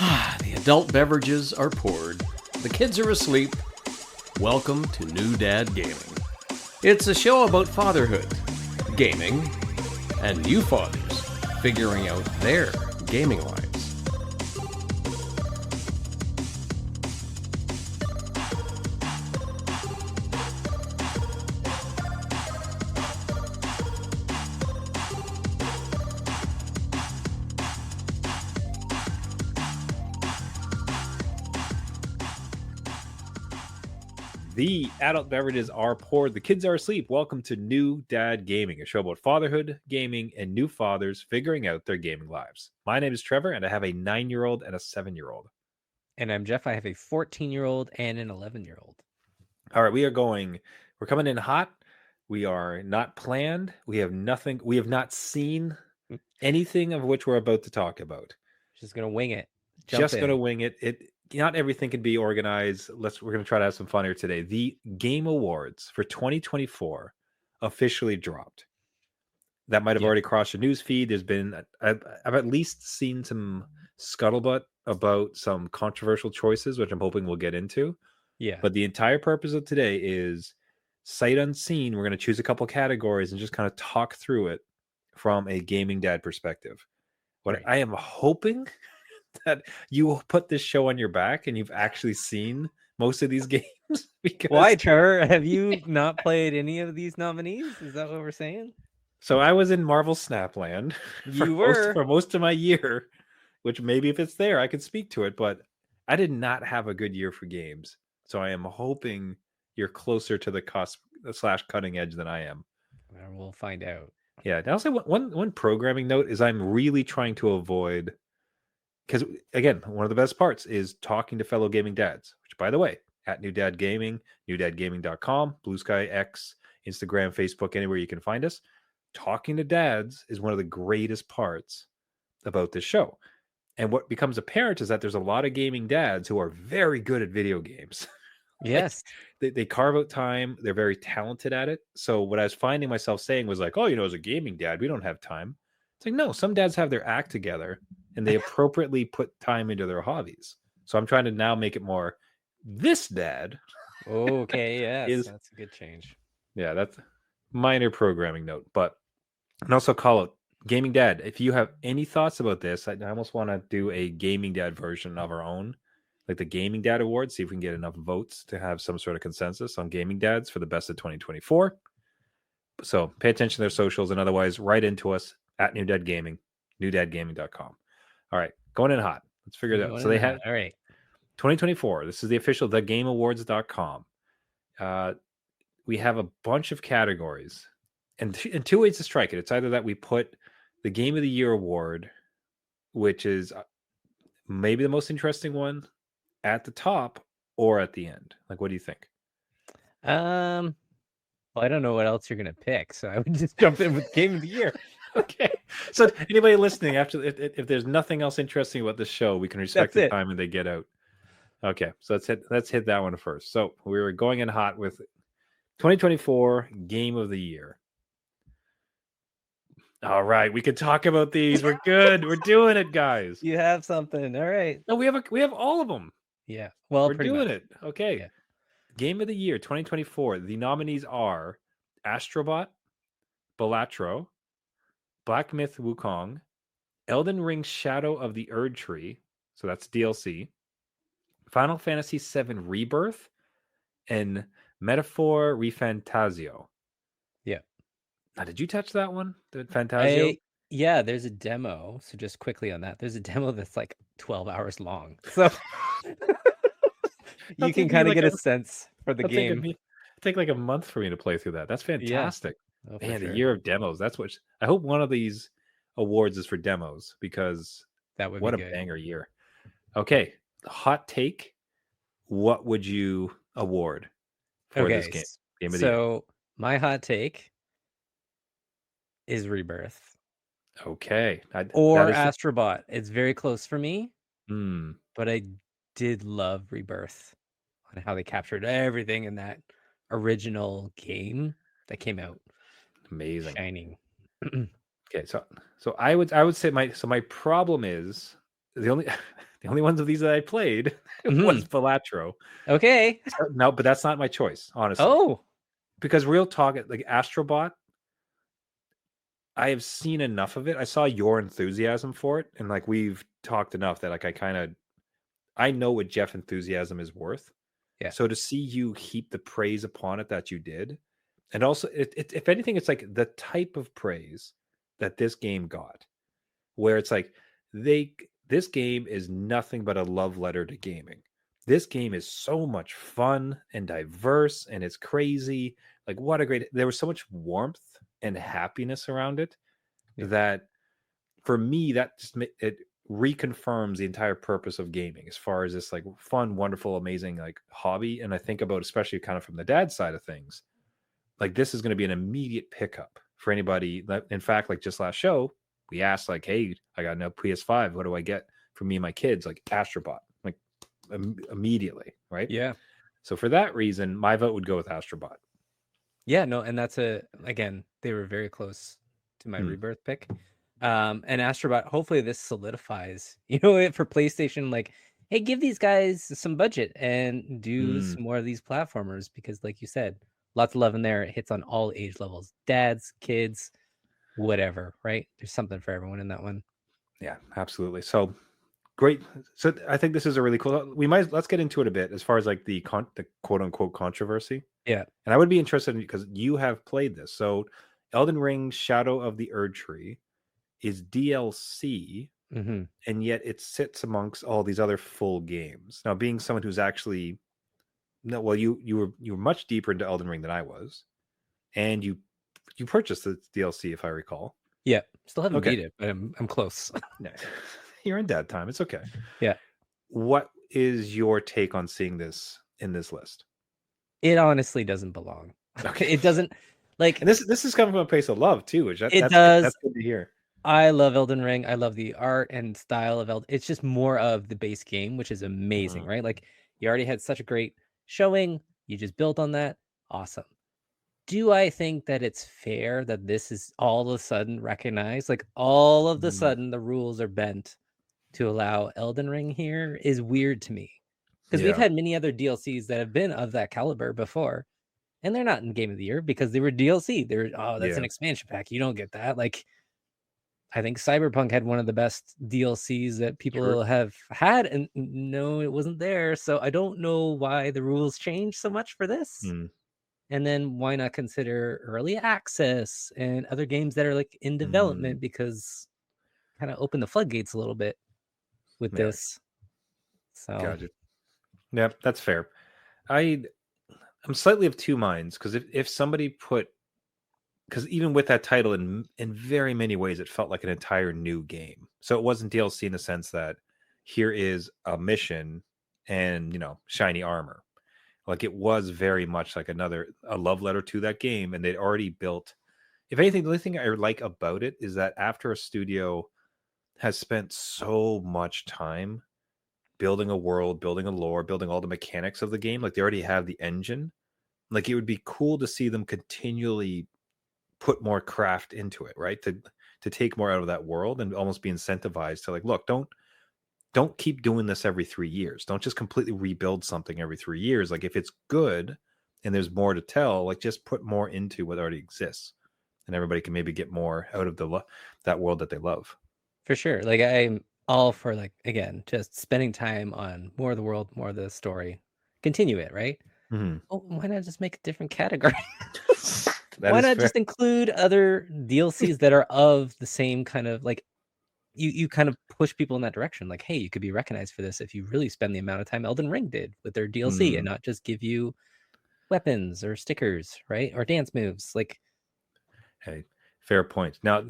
The adult beverages are poured. The kids are asleep. Welcome to New Dad Gaming. It's a show about fatherhood, gaming, and new fathers figuring out their gaming lives. The adult beverages are poured. The kids are asleep. Welcome to New Dad Gaming, a show about fatherhood, gaming, and new fathers figuring out their gaming lives. My name is Trevor, and I have a 9-year-old and a 7-year-old. And I'm Jeff. I have a 14-year-old and an 11-year-old. All right, we're coming in hot. We are not planned. We have nothing. We have not seen anything of which we're about to talk about. Just going to wing it. Just going to wing it. Not everything can be organized. We're going to try to have some fun here today. The Game Awards for 2024 officially dropped. That might have already crossed your news feed. There's been, I've at least seen some scuttlebutt about some controversial choices, which I'm hoping we'll get into. Yeah. But the entire purpose of today is sight unseen. We're going to choose a couple categories and just kind of talk through it from a gaming dad perspective. What I am hoping that you put this show on your back and you've actually seen most of these games. Because... Why, Trevor? Have you not played any of these nominees? Is that what we're saying? So I was in Marvel Snapland for most of my year, which maybe if it's there, I could speak to it, but I did not have a good year for games. So I am hoping you're closer to the cusp/cutting edge than I am. We'll find out. Yeah. And also, one programming note is I'm really trying to avoid, because again, one of the best parts is talking to fellow gaming dads, which, by the way, at New Dad Gaming, newdadgaming.com, Blue Sky, X, Instagram, Facebook, anywhere you can find us. Talking to dads is one of the greatest parts about this show. And what becomes apparent is that there's a lot of gaming dads who are very good at video games. Yes. They carve out time. They're very talented at it. So what I was finding myself saying was like, oh, as a gaming dad, we don't have time. It's like, no, some dads have their act together and they appropriately put time into their hobbies. So I'm trying to now make it more this dad. Okay, yes, that's a good change. Yeah, that's minor programming note. But and also call it Gaming Dad. If you have any thoughts about this, I almost want to do a Gaming Dad version of our own, like the Gaming Dad Awards, see if we can get enough votes to have some sort of consensus on gaming dads for the best of 2024. So pay attention to their socials, and otherwise write into us at New Dad Gaming, newdadgaming.com. All right, going in hot. Let's figure it out. So they have all right. 2024. This is the official thegameawards.com. We have a bunch of categories and two ways to strike it. It's either that we put the Game of the Year award, which is maybe the most interesting one, at the top or at the end. Like, what do you think? Well, I don't know what else you're gonna pick, so I would just jump in with Game of the Year. Okay. So anybody listening, after if there's nothing else interesting about this show, we can respect the time and they get out. Okay, so let's hit that one first. So we were going in hot with 2024 Game of the Year. All right, we can talk about these. We're good. We're doing it, guys. You have something. All right. No, we have all of them. Yeah. Well, we're doing it. Okay. Yeah. Game of the Year 2024. The nominees are Astrobot, Balatro, Black Myth Wukong, Elden Ring Shadow of the Erd Tree, so that's DLC, Final Fantasy VII Rebirth, and Metaphor Refantasio. Yeah. Now, did you touch that one? The Fantasio? Yeah, there's a demo. So just quickly on that, there's a demo that's like 12 hours long. So you can kind of get a sense for the game. It'll take like a month for me to play through that. That's fantastic. Yeah. Man, the year of demos. That's what I hope one of these awards is for demos, because that would what be a good. banger year. Okay, hot take. What would you award for this game of the year? My hot take is Rebirth. Okay. Or Astrobot. It's very close for me. Mm. But I did love Rebirth and how they captured everything in that original game that came out. Amazing. Shining. Okay, so I would say my problem is the only the only ones of these that I played was Mhm. Balatro. Okay. No, but that's not my choice, honestly. Oh, Because real talk, like Astrobot, I have seen enough of it. I saw your enthusiasm for it, and like we've talked enough that like I know what Jeff enthusiasm is worth. yeah. So to see you heap the praise upon it that you did, and also if anything, it's like the type of praise that this game got, where it's like this game is nothing but a love letter to gaming. This game is so much fun and diverse, and it's crazy. Like what a great! There was so much warmth and happiness around it Yeah. that for me that just it reconfirms the entire purpose of gaming as far as this like fun, wonderful, amazing like hobby. And I think about, especially kind of from the dad side of things, like this is going to be an immediate pickup for anybody that, in fact, like just last show we asked like, hey, I got no PS5, what do I get for me and my kids? Like Astrobot, like immediately, right? Yeah. So for that reason my vote would go with Astrobot. Yeah, no, and that's again, they were very close to my Rebirth pick. And Astrobot, hopefully this solidifies, it for PlayStation, like, hey, give these guys some budget and do some more of these platformers because like you said, lots of love in there. It hits on all age levels, dads, kids, whatever, right? There's something for everyone in that one. Yeah, absolutely. So great. So I think this is a really cool. Let's get into it a bit as far as like the quote unquote controversy. Yeah. And I would be interested in, because you have played this. So Elden Ring Shadow of the Erd Tree is DLC, Mm-hmm. and yet it sits amongst all these other full games. Now, being someone who's actually no, well, you were much deeper into Elden Ring than I was, and you purchased the DLC, if I recall. Yeah. Still haven't Okay. beat it, but I'm close. You're in dad time. It's okay. Yeah. What is your take on seeing this in this list? It honestly doesn't belong. Okay. It doesn't, like, And this is coming from a place of love too, which it that's does. that's good to hear. I love Elden Ring. I love the art and style of Elden. It's just more of the base game, which is amazing, right? Like you already had such a great showing. You just built on that. Awesome. Do I think that it's fair that this is all of a sudden recognized? Like all of the sudden the rules are bent to allow Elden Ring here is weird to me. Because we've Yeah. had many other DLCs that have been of that caliber before. And they're not in Game of the Year because they were DLC. They're that's an expansion pack. You don't get that. Like I think Cyberpunk had one of the best DLCs that people have had, and no, it wasn't there. So I don't know why the rules changed so much for this. And then why not consider early access and other games that are like in development because kind of open the floodgates a little bit with this. So Gotcha. Yeah, that's fair. I'm slightly of two minds, because if somebody because even with that title, in very many ways it felt like an entire new game. So it wasn't DLC in the sense that here is a mission and shiny armor. Like it was very much like a love letter to that game, and they'd already built. If anything, the only thing I like about it is that after a studio has spent so much time building a world, building a lore, building all the mechanics of the game, like they already have the engine. Like it would be cool to see them continually put more craft into it, right? To take more out of that world and almost be incentivized to like, look, don't keep doing this every 3 years. Don't just completely rebuild something every 3 years. Like if it's good and there's more to tell, like just put more into what already exists, and everybody can maybe get more out of that world that they love. for sure. Like I'm all for like again, just spending time on more of the world, more of the story. Continue it, right? Oh, why not just make a different category? Why not just include other DLCs that are of the same kind of like you kind of push people in that direction. Like, hey, you could be recognized for this if you really spend the amount of time Elden Ring did with their DLC and not just give you weapons or stickers, right? Or dance moves. Like, hey, fair point. Now,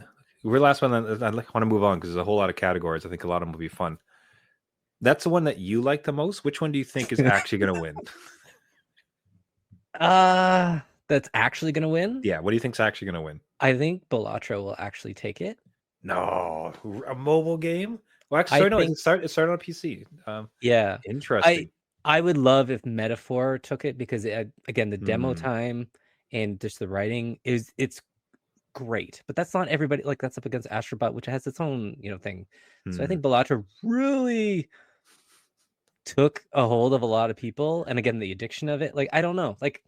we're last one. I want to move on because there's a whole lot of categories. I think a lot of them will be fun. That's the one that you like the most. Which one do you think is actually going to win? That's actually going to win? Yeah, what do you think's actually going to win? I think Balatro will actually take it. No, a mobile game? Well, actually, no, it started on PC. Yeah. Interesting. I would love if Metaphor took it because again, the demo time and just the writing it's great, but that's not everybody. Like that's up against Astrobot, which has its own thing. So I Hmm. think Balatro really took a hold of a lot of people, and again the addiction of it. Like I don't know, like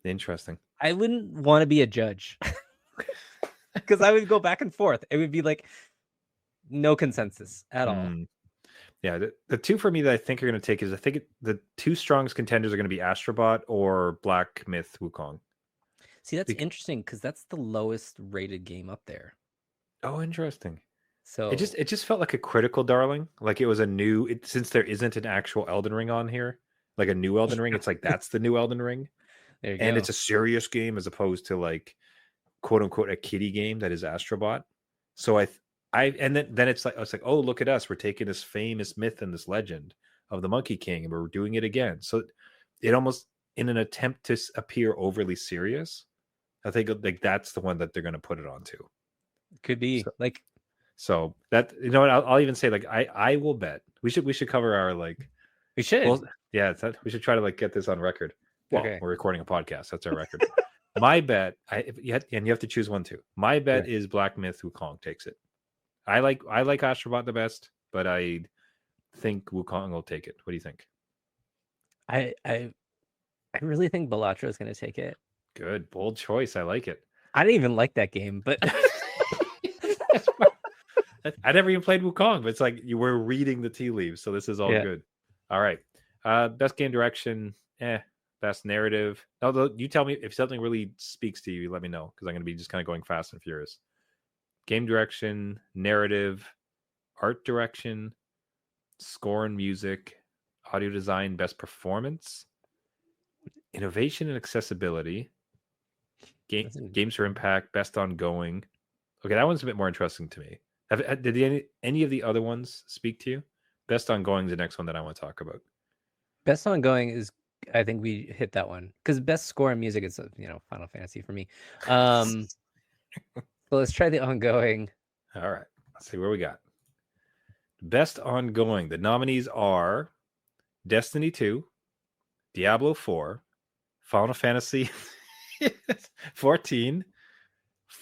Interesting. I wouldn't want to be a judge because I would go back and forth. It would be like no consensus at all. Hmm. Yeah, the two for me that I think are going to take is I think the two strongest contenders are going to be Astrobot or Black Myth Wukong. See, that's interesting because that's the lowest rated game up there. Oh, interesting. So It just felt like a critical darling. Like it was a new since there isn't an actual Elden Ring on here, like a new Elden Ring. It's like that's the new Elden Ring, there you and go. it's a serious game as opposed to like quote unquote a kiddie game that is Astrobot. So and then it's like I was like, oh look at us, we're taking this famous myth and this legend of the Monkey King and we're doing it again. So it almost in an attempt to appear overly serious, I think like that's the one that they're going to put it onto. Could be like. So that what I'll even say like I will bet we should cover our like We should. well yeah we should try to like get this on record. Well, Okay. we're recording a podcast. That's our record. My bet, and you have to choose one too. My bet is Black Myth Wukong takes it. I like Astrobot the best, but I think Wukong will take it. What do you think? I really think Balatro is going to take it. Good, bold choice. I like it. I didn't even like that game, but I never even played Wukong, but it's like you were reading the tea leaves, so this is all good. All right, best game direction, best narrative. Although you tell me if something really speaks to you, let me know because I'm going to be just kind of going fast and furious. Game direction, narrative, art direction, score and music, audio design, best performance, innovation and accessibility, games for impact, best ongoing. Okay, that one's a bit more interesting to me. Did any of the other ones speak to you? Best ongoing is the next one that I want to talk about. Best ongoing is, I think we hit that one because best score and music is Final Fantasy for me. So let's try the ongoing. All right, let's see where we got. Best ongoing. The nominees are Destiny 2, Diablo 4, Final Fantasy 14,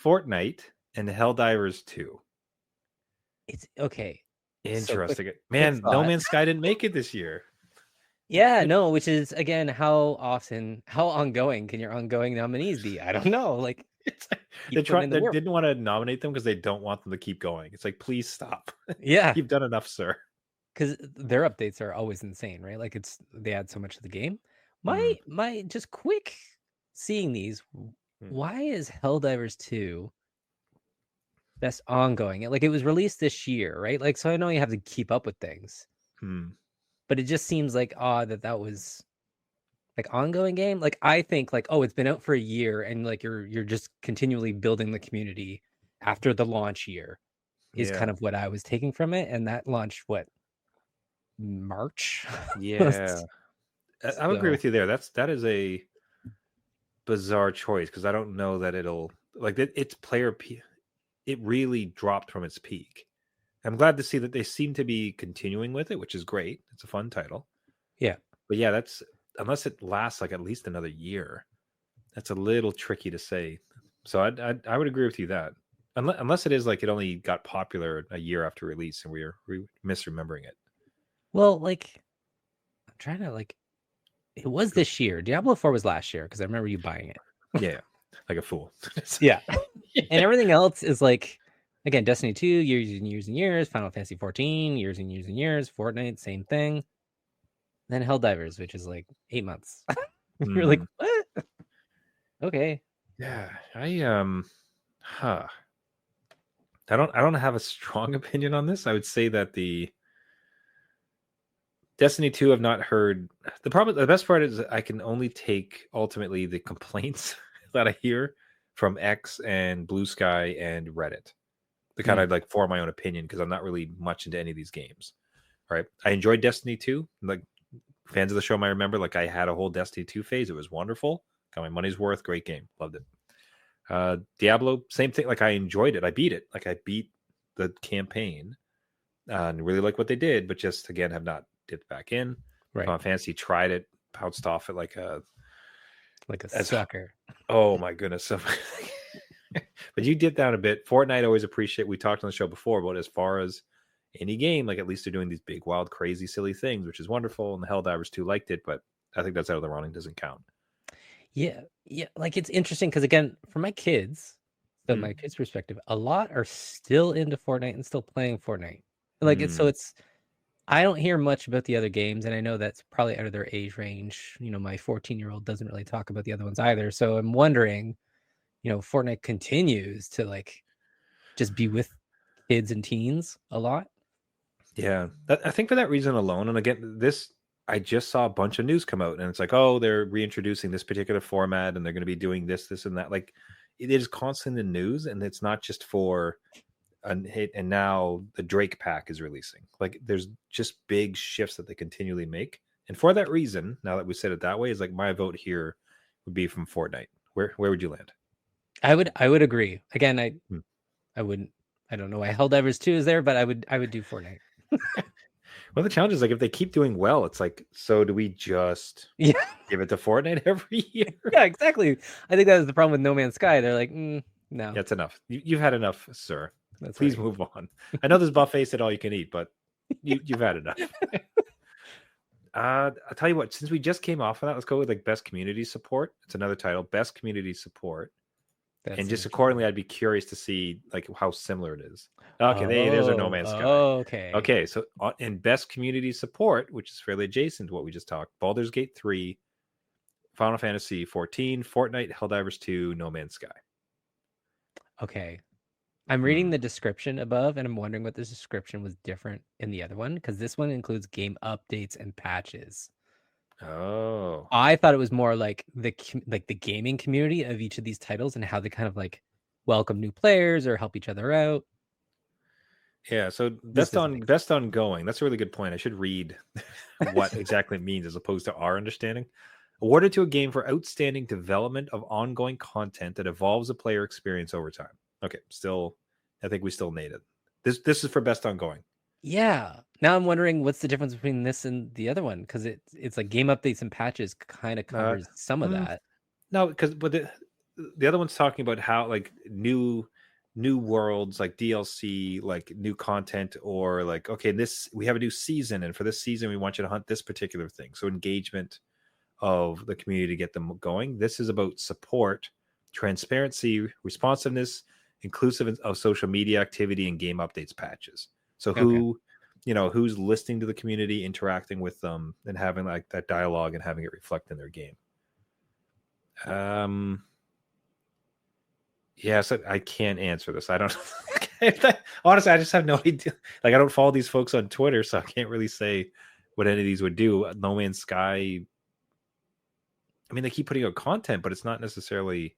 Fortnite, and Helldivers 2. It's okay. Interesting. Man, No Man's Sky didn't make it this year. Yeah, no, which is again how ongoing can your ongoing nominees be? I don't know. Like they didn't want to nominate them because they don't want them to keep going. It's like, please stop. Yeah, you've done enough, sir. Because their updates are always insane, right? Like they add so much to the game. My just quick seeing these. Why is Helldivers 2 best ongoing? Like it was released this year, right? Like so I know you have to keep up with things. But it just seems like odd that was like ongoing game. Like I think like, oh, it's been out for a year and like you're just continually building the community after the launch year is kind of what I was taking from it. And that launched March? Yeah. I would agree with you there. That is a bizarre choice because I don't know that it'll like its player it really dropped from its peak. I'm glad to see that they seem to be continuing with it, which is great. It's a fun title. Yeah. But yeah, that's unless it lasts like at least another year, that's a little tricky to say. So I would agree with you that unless it is like it only got popular a year after release and we're misremembering it. Well, like I'm trying to like it was this year. Diablo 4 was last year because I remember you buying it. Yeah, like a fool. Yeah. And everything else is like again, Destiny 2, years and years and years. Final Fantasy 14, years and years and years. Fortnite, same thing. Then Helldivers, which is like 8 months. You're like, what? Okay. Yeah, I don't have a strong opinion on this. I would say that the Destiny 2 I've not heard. The best part is I can only take ultimately the complaints that I hear from X and Blue Sky and Reddit. To kind of like form my own opinion because I'm not really much into any of these games. All right. I enjoyed Destiny 2. Like fans of the show might remember, like I had a whole Destiny 2 phase. It was wonderful. Got my money's worth. Great game. Loved it. Diablo, same thing. Like I enjoyed it. I beat it. Like I beat the campaign and really like what they did, but just again have not dipped back in. Right. Final Fantasy tried it, pounced off it like a sucker. Oh my goodness. So But you did down a bit. Fortnite, I always appreciate. We talked on the show before about as far as any game, like at least they're doing these big, wild, crazy, silly things, which is wonderful. And the Helldivers 2 liked it, but I think that's out of the running. Doesn't count. Yeah, like it's interesting because again, for my kids, so my kids' perspective, a lot are still into Fortnite and still playing Fortnite. Like it's I don't hear much about the other games, and I know that's probably out of their age range. My 14-year-old doesn't really talk about the other ones either. So I'm wondering, Fortnite continues to like just be with kids and teens a lot. Yeah, I think for that reason alone, and again, I just saw a bunch of news come out, and it's like, oh, they're reintroducing this particular format, and they're going to be doing this, and that. Like, it is constantly in the news, and it's not just for a hit. And now the Drake pack is releasing. Like, there's just big shifts that they continually make, and for that reason, now that we said it that way, is like my vote here would be from Fortnite. Where would you land? I would agree. Again, I wouldn't. I don't know why Helldivers 2 is there, but I would do Fortnite. Well, the challenge is like if they keep doing well, it's like, so do we just give it to Fortnite every year? Yeah, exactly. I think that was the problem with No Man's Sky. They're like, no, That's enough. You've had enough, sir. Please move on. I know this buffet said all you can eat, but you've had enough. I'll tell you what. Since we just came off of that, let's go with like best community support. It's another title, best community support. And just accordingly, I'd be curious to see like how similar it is. Okay, there's a No Man's Sky. Okay. So in best community support, which is fairly adjacent to what we just talked, Baldur's Gate 3, Final Fantasy 14, Fortnite, Helldivers 2, No Man's Sky. Okay. I'm reading the description above, and I'm wondering what the description was different in the other one, because this one includes game updates and patches. Oh, I thought it was more like the gaming community of each of these titles and how they kind of like welcome new players or help each other out. Yeah, so best ongoing. That's a really good point. I should read what exactly it means as opposed to our understanding. Awarded to a game for outstanding development of ongoing content that evolves the player experience over time. Okay, I think we still need it. This is for best ongoing. Yeah. Now I'm wondering what's the difference between this and the other one, because it's like game updates and patches kind of covers some of that. No, because the other one's talking about how like new worlds, like DLC, like new content, or like, okay, we have a new season, and for this season we want you to hunt this particular thing. So engagement of the community to get them going. This is about support, transparency, responsiveness, inclusive of social media activity, and game updates, patches. So who's listening to the community, interacting with them, and having like that dialogue and having it reflect in their game. So I can't answer this. I don't honestly, I just have no idea. Like, I don't follow these folks on Twitter, so I can't really say what any of these would do. No Man's Sky, I mean, they keep putting out content, but it's not necessarily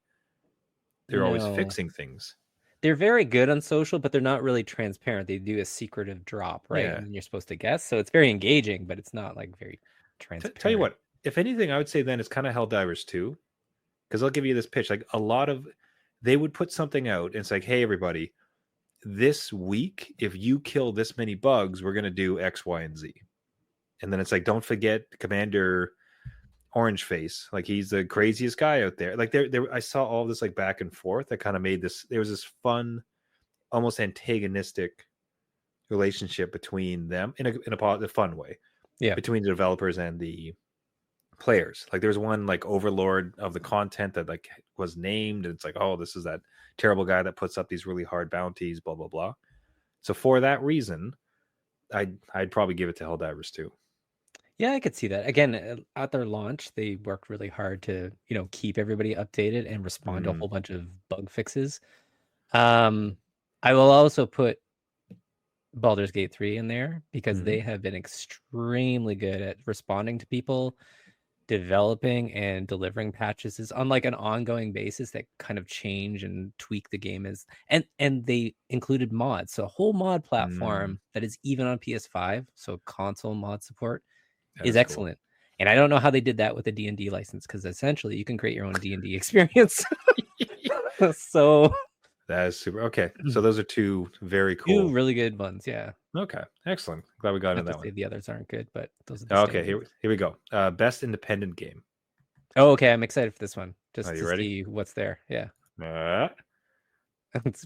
they're always fixing things. They're very good on social, but they're not really transparent. They do a secretive drop, right? Yeah. And you're supposed to guess. So it's very engaging, but it's not like very transparent. Tell you what, if anything, I would say then it's kind of Helldivers 2. Because I'll give you this pitch. Like, they would put something out and it's like, hey, everybody, this week, if you kill this many bugs, we're going to do X, Y, and Z. And then it's like, don't forget Commander Orange Face. Like, he's the craziest guy out there. Like, I saw all this like back and forth that kind of made this. There was this fun, almost antagonistic relationship between them in a fun way. Yeah, between the developers and the players. Like, there's one like overlord of the content that like was named, and it's like, oh, this is that terrible guy that puts up these really hard bounties, blah blah blah. So for that reason, I'd probably give it to Helldivers 2. Yeah, I could see that. Again, at their launch, they worked really hard to, keep everybody updated and respond to a whole bunch of bug fixes. I will also put Baldur's Gate 3 in there because they have been extremely good at responding to people, developing and delivering patches is on like an ongoing basis that kind of change and tweak the game and they included mods. So a whole mod platform that is even on PS5, so console mod support is excellent. Cool. And I don't know how they did that with a D&D license, because essentially you can create your own D&D experience. So that is super. Okay, so those are two very cool, really good ones. Yeah. Okay, excellent. Glad we got into that one. The others aren't good, but those are the okay. Here we go. Best independent game. Oh, okay. I'm excited for this one. Just to see what's there. Yeah.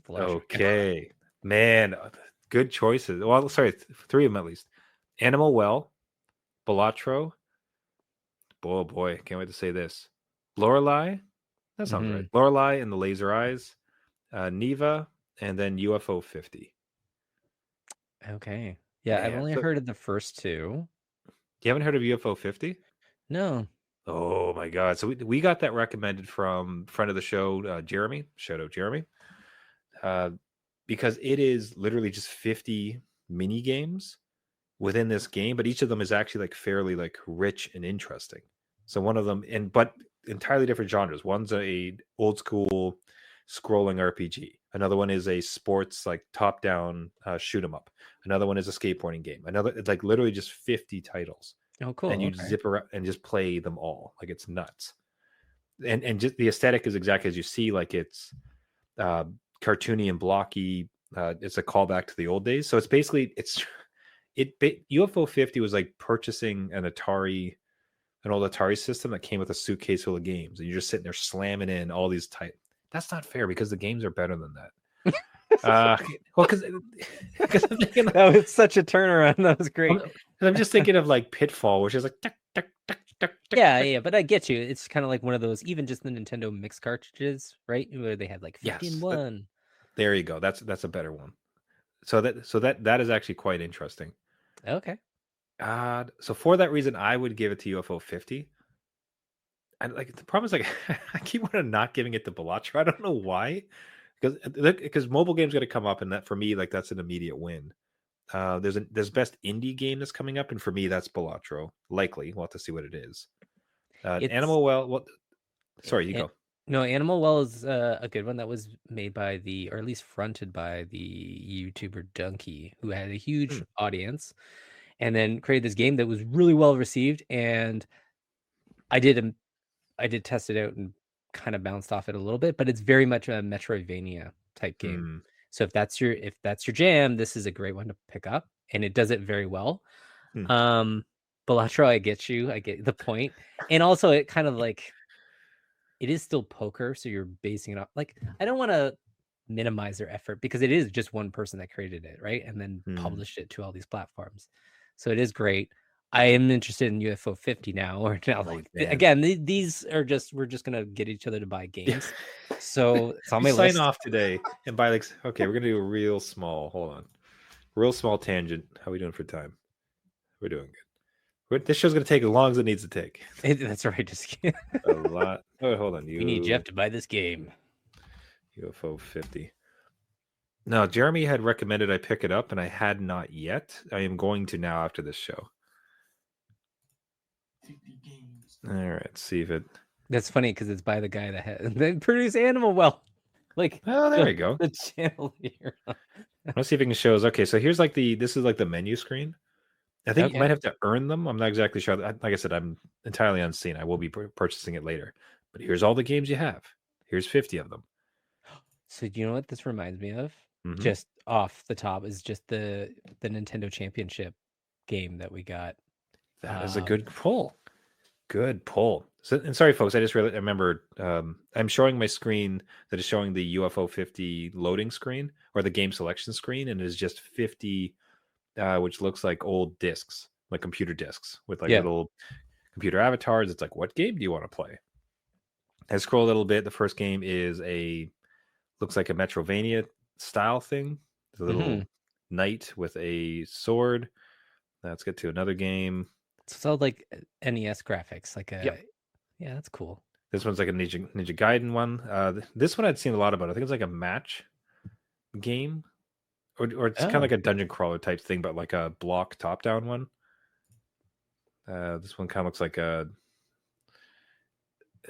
Okay, man, good choices. Well, sorry, 3 of them at least. Animal Well, Balatro. Oh boy, can't wait to say this. Lorelei. That sounds right. Lorelei and the Laser Eyes. Neva, and then UFO 50. Okay. Yeah, I've Man, only so heard of the first two. you haven't heard of UFO 50? No. Oh my god! So we got that recommended from friend of the show, Jeremy. Shout out Jeremy, because it is literally just 50 mini games within this game, but each of them is actually like fairly like rich and interesting. So one of them, but entirely different genres. One's a old school scrolling RPG. Another one is a sports like top down shoot 'em up. Another one is a skateboarding game. Another, it's like literally just 50 titles. Oh, cool. And you Okay. zip around and just play them all. Like it's nuts. And just the aesthetic is exactly as you see. Like it's cartoony and blocky. It's a callback to the old days. So it's basically UFO 50 was like purchasing an old Atari system that came with a suitcase full of games, and you're just sitting there slamming in all these That's not fair because the games are better than that. Well, because I'm thinking that was such a turnaround. That was great. I'm just thinking of like Pitfall, which is like yeah, but I get you. It's kind of like one of those, even just the Nintendo mix cartridges, right? Where they had like 50-1. There you go. That's a better one. So that is actually quite interesting. Okay. So for that reason, I would give it to UFO 50. And like the problem is like I keep wanting to not giving it to Balatro. I don't know why. Because mobile games got to come up, and that for me, like that's an immediate win. There's best indie game that's coming up, and for me, that's Balatro. Likely, we'll have to see what it is. Animal Well, sorry, you go. No, Animal Well is a good one that was made by or at least fronted by the YouTuber Donkey, who had a huge audience, and then created this game that was really well received. And I did test it out and kind of bounced off it a little bit, but it's very much a Metroidvania type game. So if that's your jam, this is a great one to pick up, and it does it very well. Balatro, I get you. I get the point. And also it kind of like, it is still poker, so you're basing it off. Like, I don't want to minimize their effort because it is just one person that created it, right? And then published it to all these platforms. So it is great. I am interested in UFO 50 now, or now. Again, these are we're just gonna get each other to buy games. So it's on my list. Sign off today and buy like, okay, we're gonna do a real small. Hold on, real small tangent. How are we doing for time? We're doing good. This show's gonna take as long as it needs to take. That's right. Just a lot. Oh, hold on. We need Jeff to buy this game. UFO 50. No, Jeremy had recommended I pick it up, and I had not yet. I am going to now after this show. All right, let's see if it. That's funny because it's by the guy that produced Animal Well. Like, oh, there we go. The channel here. Let's see if it can show us. Okay, so here's like this is like the menu screen. I think you might have to earn them. I'm not exactly sure. Like I said, I'm entirely unseen. I will be purchasing it later. But here's all the games you have. Here's 50 of them. So do you know what this reminds me of? Just off the top is just the Nintendo Championship game that we got. That is a good pull. Good pull. So, and sorry, folks, I just really remembered. I'm showing my screen that is showing the UFO 50 loading screen or the game selection screen, and it is just 50, which looks like old discs, like computer discs with like little computer avatars. It's like, what game do you want to play? I scroll a little bit. The first game is looks like a Metrovania style thing. It's a little knight with a sword. Let's get to another game. It's all like NES graphics, like yeah, that's cool. This one's like a Ninja Gaiden one. This one I'd seen a lot about. I think it's like a match game, or it's kind of like a dungeon crawler type thing, but like a block top down one. This one kind of looks like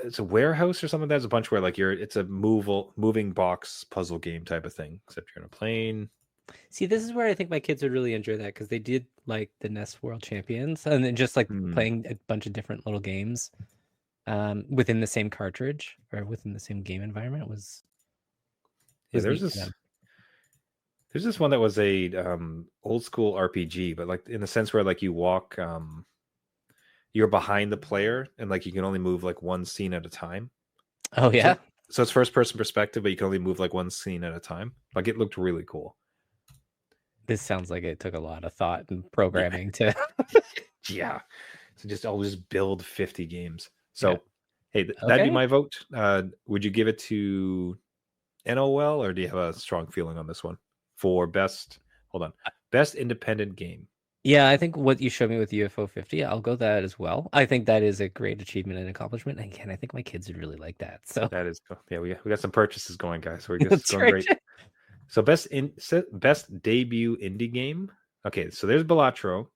it's a warehouse or something. There's a bunch where like it's a moving box puzzle game type of thing, except you're in a plane. See, this is where I think my kids would really enjoy that because they did like the NES World Champions, and then just like playing a bunch of different little games within the same cartridge or within the same game environment was. There's this one that was a old school RPG, but like in the sense where like you walk, you're behind the player and like you can only move like one scene at a time. Oh yeah. So it's first person perspective, but you can only move like one scene at a time. Like it looked really cool. This sounds like it took a lot of thought and programming to. Yeah. So I'll just build 50 games. So, Yeah. hey, that'd be Okay. my vote. Would you give it to NOL, or do you have a strong feeling on this one for best? Hold on, best independent game. Yeah, I think what you showed me with UFO 50, I'll go that as well. I think that is a great achievement and accomplishment. And again, I think my kids would really like that. So That is, yeah, we got some purchases going, guys. We're just that's going right. great. So best debut indie game. Okay, so there's Balatro.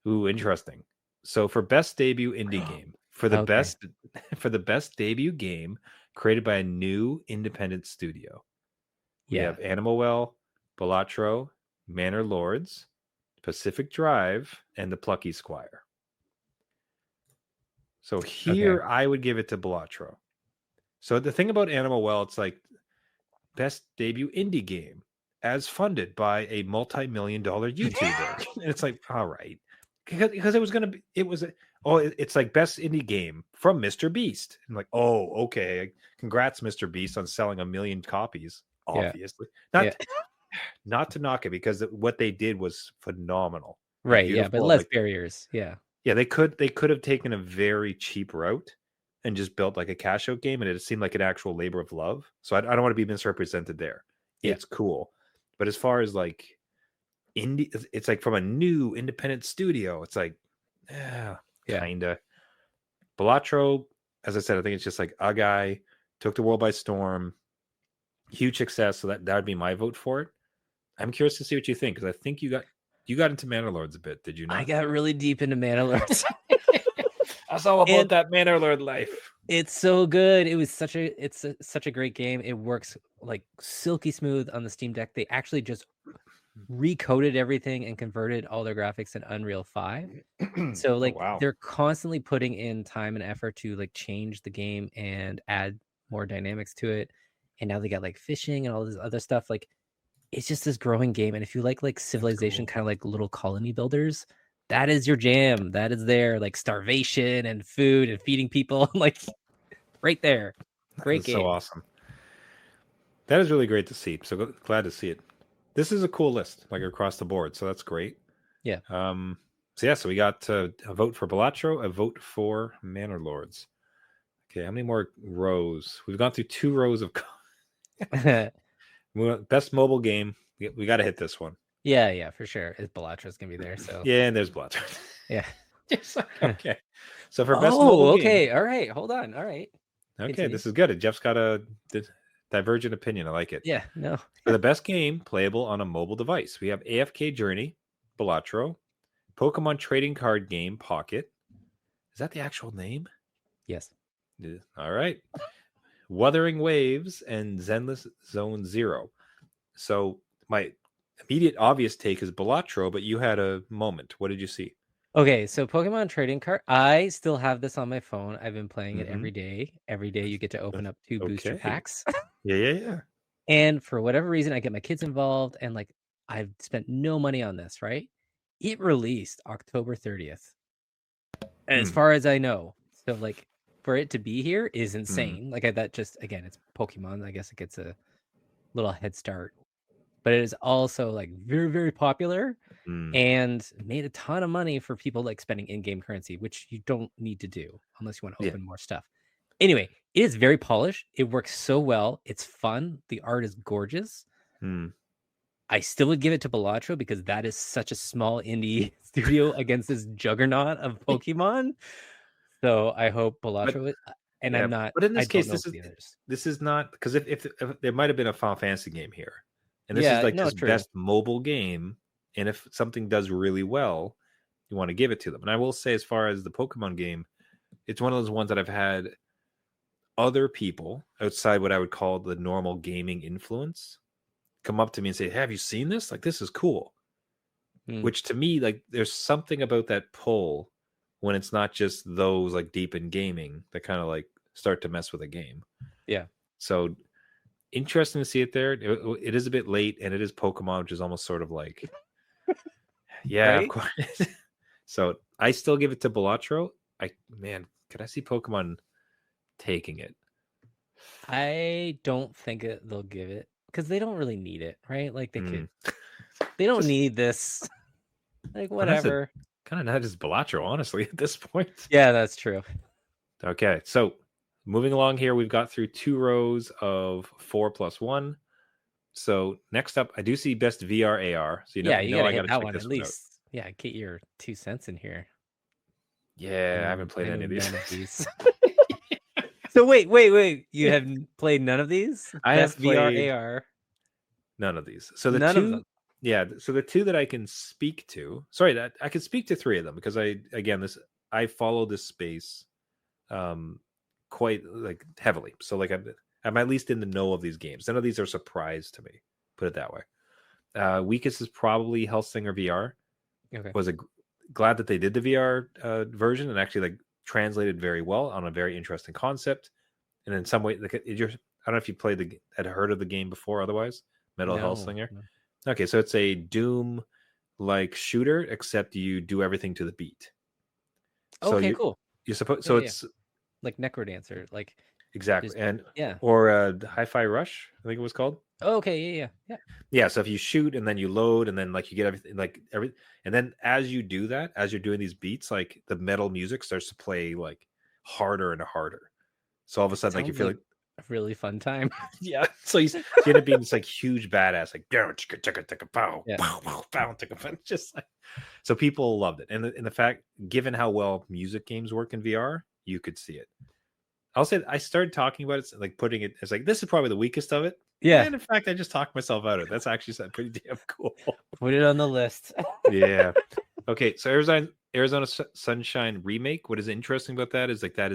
Ooh, interesting. So for best debut indie game, for the Okay. best debut game created by a new independent studio, we Yeah. have Animal Well, Balatro, Manor Lords, Pacific Drive, and the Plucky Squire. So here I would give it to Balatro. So the thing about Animal Well, it's like best debut indie game as funded by a multi-million-dollar YouTuber. And it's like, all right. Because it was gonna be, it's like best indie game from Mr. Beast. And like, oh, okay. Congrats, Mr. Beast, on selling 1 million copies. Yeah. Obviously. Yeah. Not to knock it, because what they did was phenomenal. And Right. Yeah. But beautiful. less barriers. Yeah. Yeah, they could have taken a very cheap route and just built like a cash out game, and it seemed like an actual labor of love. So I don't want to be misrepresented there. Yeah. It's cool, but as far as like indie, it's like from a new independent studio. It's like, kinda. Balatro, as I said, I think it's just like a guy took the world by storm, huge success. So that would be my vote for it. I'm curious to see what you think, because I think you got into Manor Lords a bit, did you not? I got really deep into Manor Lords. That's all about that Manor Lord life. It's so good. It's such a great game. It works like silky smooth on the Steam Deck. They actually just recoded everything and converted all their graphics in Unreal 5. So like they're constantly putting in time and effort to like change the game and add more dynamics to it. And now they got like fishing and all this other stuff. Like it's just this growing game. And if you like Civilization, kind of like little colony builders, that is your jam. That is there, like starvation and food and feeding people. Like right there. Great game. So awesome. That is really great to see. So glad to see it. This is a cool list, like across the board. So that's great. Yeah. So we got a vote for Balatro, a vote for Manor Lords. Okay, how many more rows? We've gone through 2 rows of best mobile game. We got to hit this one. Yeah, for sure. Balatro's gonna be there. So yeah, and there's Balatro. Yeah. Okay. So for best mobile game. All right. Hold on. All right. Okay, Continue. this is good. Jeff's got a divergent opinion. I like it. Yeah. No. For the best game playable on a mobile device, we have AFK Journey, Balatro, Pokemon Trading Card Game Pocket. Is that the actual name? Yes. All right. Wuthering Waves and Zenless Zone Zero. So my immediate obvious take is Balatro, but you had a moment. What did you see? Okay, so Pokemon Trading Card. I still have this on my phone. I've been playing it every day. Every day you get to open up 2 booster packs. Yeah. And for whatever reason, I get my kids involved, and like I've spent no money on this, right? It released October 30th. And as far as I know, so like for it to be here is insane. Like that just, again, it's Pokemon. I guess it gets a little head start. But it is also like very, very popular and made a ton of money for people like spending in-game currency, which you don't need to do unless you want to open more stuff. Anyway, it is very polished. It works so well. It's fun. The art is gorgeous. I still would give it to Balatro because that is such a small indie studio against this juggernaut of Pokemon. So I hope Balatro and I'm not. But in this case, this is not, because if there might have been a Final Fantasy game here, and this is like this best mobile game, and if something does really well, you want to give it to them. And I will say, as far as the Pokemon game, it's one of those ones that I've had other people outside what I would call the normal gaming influence come up to me and say, hey, have you seen this? Like, this is cool. Which to me, like, there's something about that pull when it's not just those like deep in gaming that kind of like start to mess with a game. Yeah. So interesting to see it there. It is a bit late, and it is Pokemon, which is almost sort of like, yeah, right? Of course. So I still give it to Balatro. Could I see Pokemon taking it? I don't think they'll give it because they don't really need it, right? Like they Hmm. could, they don't Just need this. Like well, that's a whatever. kind of not just Balatro, honestly, at this point. Yeah, that's true. Okay, so moving along here, we've got through 2 rows of 4+1. So next up, I do see best VR AR. So Yeah, you you know gotta I got hit to that check one at this one out. least. Yeah, get your 2 cents in here. Yeah, I haven't played I any know of these. none of these. So wait. You have played none of these? I Best have VR played AR. none of these. So the None of two, them. yeah. So the two that I can speak to, sorry, that I can speak to 3 of them because I follow this space, quite like heavily. So like I'm at least in the know of these games. None of these are surprise to me. Put it that way. Weakest is probably Hellsinger VR. Okay. Was glad that they did the VR version and actually like translated very well on a very interesting concept. And in some way, like I don't know if you had heard of the game before. Otherwise, Metal No. Hellsinger. Okay, so it's a Doom like shooter, except you do everything to the beat. So Okay, cool. you're supposed. So Yeah, yeah. it's Like Necrodancer. Like exactly just and yeah. or Hi-Fi Rush, I think it was called. Okay, yeah. Yeah, so if you shoot and then you load and then like you get everything and then as you do that, as you're doing these beats, like the metal music starts to play like harder and harder. So all of a sudden, like you Sounds feel like like a really fun time. yeah. So you end up being this like huge badass, like pow, Yeah. pow, pow, pow, just like so people loved it. And the fact, given how well music games work in VR, you could see it. I'll say I started talking about it, like putting it as like this is probably the weakest of it. Yeah. And in fact, I just talked myself out of it. That's actually pretty damn cool. Put it on the list. Yeah. Okay. So Arizona Sunshine remake. What is interesting about that is like they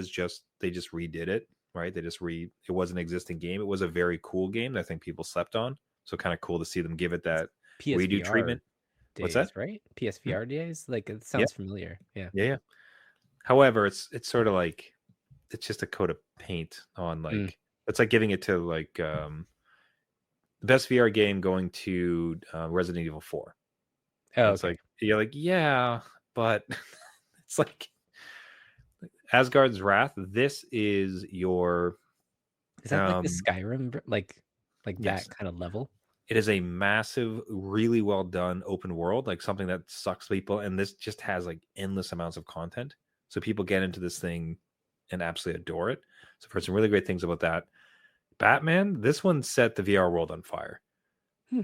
just redid it, right? It was an existing game. It was a very cool game that I think people slept on. So kind of cool to see them give it that redo PSVR treatment. What's that? days, right? Hmm? PSVR days? Like it Yeah. sounds familiar. Yeah. Yeah. However, it's sort of like it's just a coat of paint on like it's like giving it to like the best VR game going to Resident Evil 4. Oh, It's okay. like you're like, yeah, but it's like Asgard's Wrath. This is your Is that like the Skyrim like yes. that kind of level? It is a massive, really well done open world, like something that sucks people, and this just has like endless amounts of content. So people get into this thing and absolutely adore it. So for some really great things about that. Batman, this one set the VR world on fire.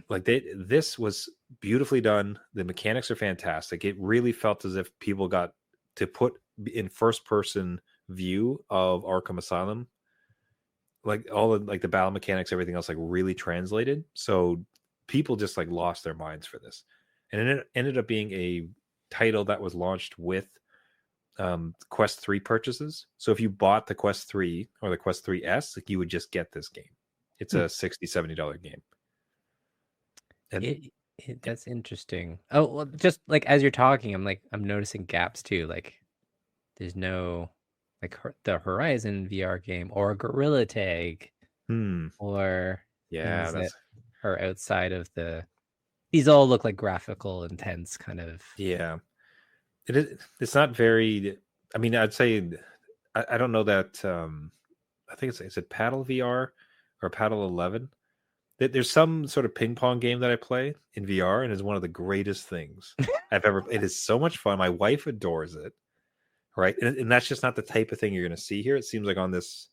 Like this was beautifully done. The mechanics are fantastic. It really felt as if people got to put in first person view of Arkham Asylum, like all of like the battle mechanics, everything else, like really translated. So people just like lost their minds for this, and it ended up being a title that was launched with Quest 3 purchases. So if you bought the Quest 3 or the Quest 3S, like you would just get this game. It's a $60-$70 game. And That's interesting. Oh, well, just like as you're talking, I'm noticing gaps too. Like there's no like the Horizon VR game or Gorilla Tag or yeah, things that that's are outside of these all look like graphical intense kind of. yeah. It's not very. I mean, I'd say I don't know that. I think is it Paddle VR or Paddle 11. There's some sort of ping pong game that I play in VR, and it's one of the greatest things I've ever. It is so much fun. My wife adores it, right? And that's just not the type of thing you're going to see here. It seems like on this,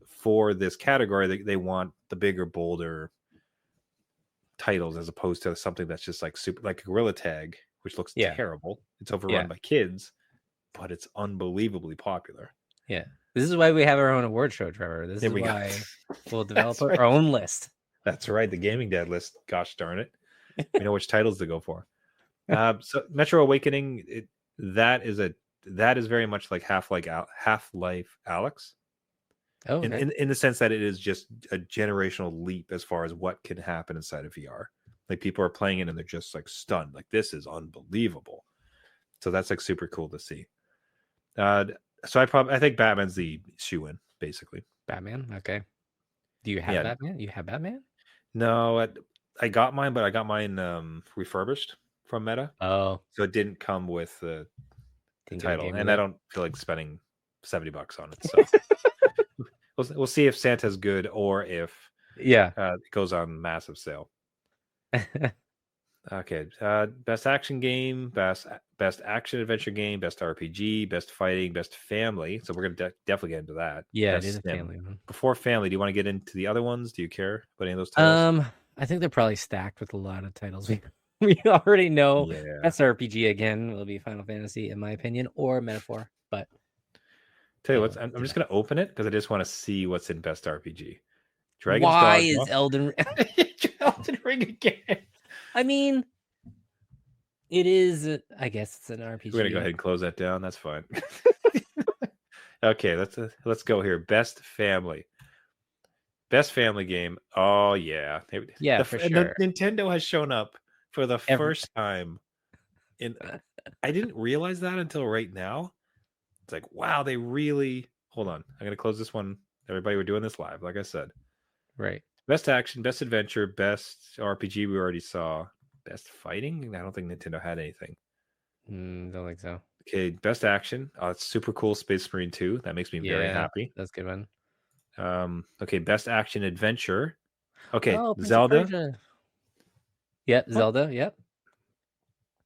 for this category, they want the bigger, bolder titles as opposed to something that's just like super, like Gorilla Tag, which looks terrible. It's overrun by kids, but it's unbelievably popular. Yeah. This is why we have our own award show, Trevor. This is why we'll develop our own list. That's right. The Gaming Dad list. Gosh darn it. We know which titles to go for. So Metro Awakening, that is very much like Half-Life Alex. Oh, okay. In the sense that it is just a generational leap as far as what can happen inside of VR. Like people are playing it and they're just like stunned. Like this is unbelievable. So that's like super cool to see. So I think Batman's the shoe-in, basically. Batman, okay. Do you have Batman? You have Batman? No, I got mine, but I got mine refurbished from Meta. Oh, so it didn't come with the title, and I don't feel like spending $70 on it. So we'll see if Santa's good or if Yeah. it goes on massive sale. Okay, best action game, best action adventure game, best RPG, best fighting, best family. So we're gonna definitely get into that. Yeah, it Best is a sim. family one. Before family, do you want to get into the other ones? Do you care about any of those titles? I think they're probably stacked with a lot of titles. We already know Yeah. best RPG again will be Final Fantasy, in my opinion, or Metaphor. But Tell you yeah, what, let's I'm do just that. gonna open it because I just want to see what's in best RPG. Dragon's Why is Dogma. Elden Ring? Elden Ring again. I mean, it is. I guess it's an RPG. We're gonna go ahead and close that down. That's fine. Okay, let's go here. Best family. Best family game. Oh yeah, Yeah, for sure. Nintendo has shown up for the Every first time. In I didn't realize that until right now. It's like, wow, they really. Hold on, I'm gonna close this one. Everybody, we're doing this live, like I said. right. Best action, best adventure, best RPG. We already saw. Best fighting. I don't think Nintendo had anything. Don't think so. Okay, best action. Oh, it's super cool. Space Marine 2. That makes me very Yeah, happy. that's a good one. Okay, best action adventure. Okay, Oh, Prince of Zelda. Persia. Yep, What? Zelda. Yep.